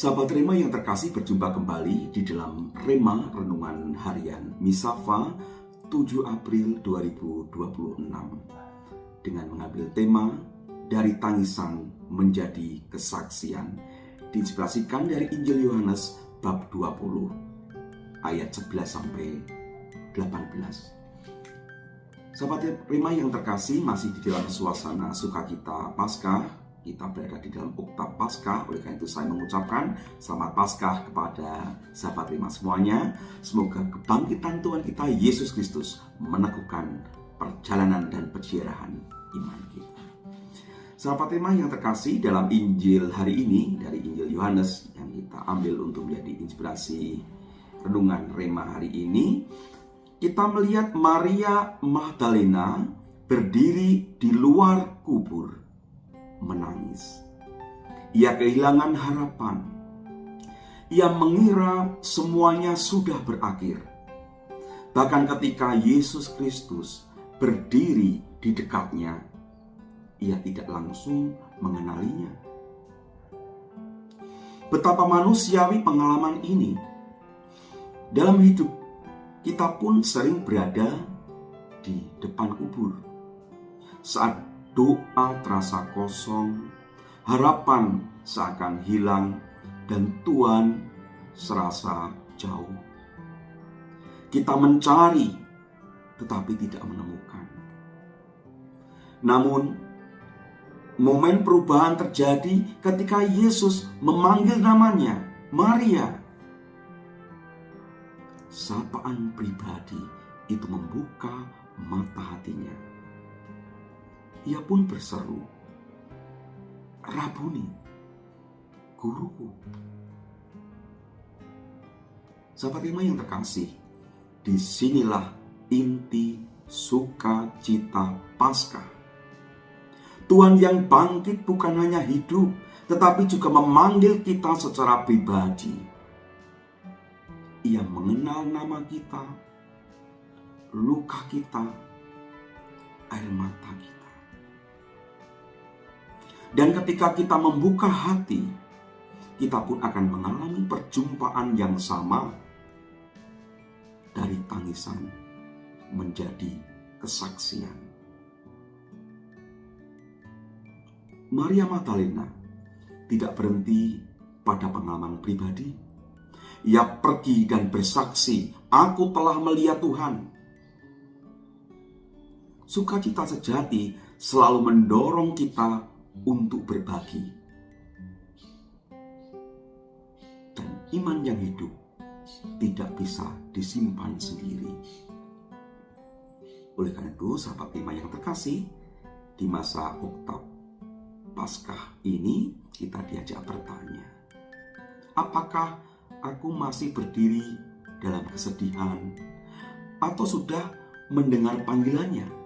Sahabat Rema yang terkasih, berjumpa kembali di dalam Rema Renungan Harian Misafa 7 April 2026 dengan mengambil tema dari tangisan menjadi kesaksian, diinspirasikan dari Injil Yohanes bab 20 ayat 11 sampai 18. Sahabat Rema yang terkasih, masih di dalam suasana sukacita Paskah. Kita berada di dalam oktav Paskah, oleh karena itu saya mengucapkan selamat Paskah kepada sahabat Rema semuanya. Semoga kebangkitan Tuhan kita Yesus Kristus meneguhkan perjalanan dan perjalanan iman kita. Sahabat Rema yang terkasih, dalam Injil hari ini dari Injil Yohanes yang kita ambil untuk menjadi inspirasi renungan Rema hari ini, kita melihat Maria Magdalena berdiri di luar kubur menangis. Ia kehilangan harapan. Ia mengira semuanya sudah berakhir. Bahkan ketika Yesus Kristus berdiri di dekatnya, ia tidak langsung mengenalinya. Betapa manusiawi pengalaman ini. Dalam hidup kita pun sering berada di depan kubur. Saat doa terasa kosong, harapan seakan hilang, dan Tuhan serasa jauh. Kita mencari, tetapi tidak menemukan. Namun, momen perubahan terjadi ketika Yesus memanggil namanya, Maria. Sapaan pribadi itu membuka mata hatinya. Ia pun berseru, "Rabuni, guruku." Sahabat Rema yang terkasih, disinilah inti sukacita Paskah. Tuhan yang bangkit bukan hanya hidup, tetapi juga memanggil kita secara pribadi. Ia mengenal nama kita, luka kita, air mata kita. Dan ketika kita membuka hati, kita pun akan mengalami perjumpaan yang sama, dari tangisan menjadi kesaksian. Maria Magdalena tidak berhenti pada pengalaman pribadi. Ia pergi dan bersaksi, "Aku telah melihat Tuhan." Sukacita sejati selalu mendorong kita untuk berbagi. Dan iman yang hidup tidak bisa disimpan sendiri. Oleh karena itu, sahabat Rema yang terkasih, di masa oktav Paskah ini kita diajak bertanya, apakah aku masih berdiri dalam kesedihan atau sudah mendengar panggilannya?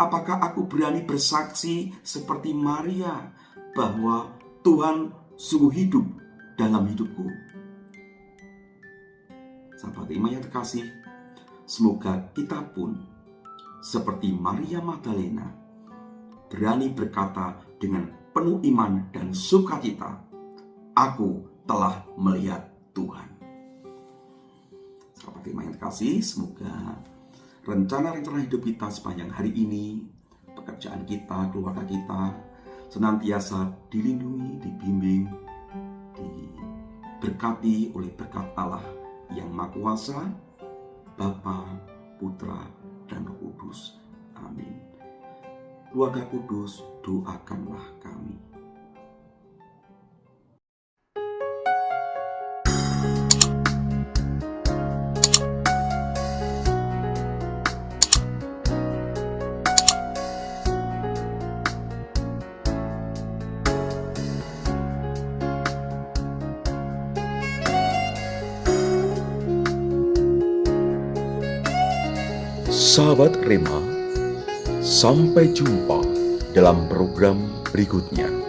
Apakah aku berani bersaksi seperti Maria bahwa Tuhan sungguh hidup dalam hidupku? Sahabat Rema yang terkasih, semoga kita pun seperti Maria Magdalena berani berkata dengan penuh iman dan sukacita, "Aku telah melihat Tuhan." Sahabat Rema yang terkasih, semoga rencana-rencana hidup kita sepanjang hari ini, pekerjaan kita, keluarga kita, senantiasa dilindungi, dibimbing, diberkati oleh berkat Allah yang Maha Kuasa, Bapa, Putra, dan Roh Kudus. Amin. Keluarga kudus, doakanlah kami. Sahabat Rema, sampai jumpa dalam program berikutnya.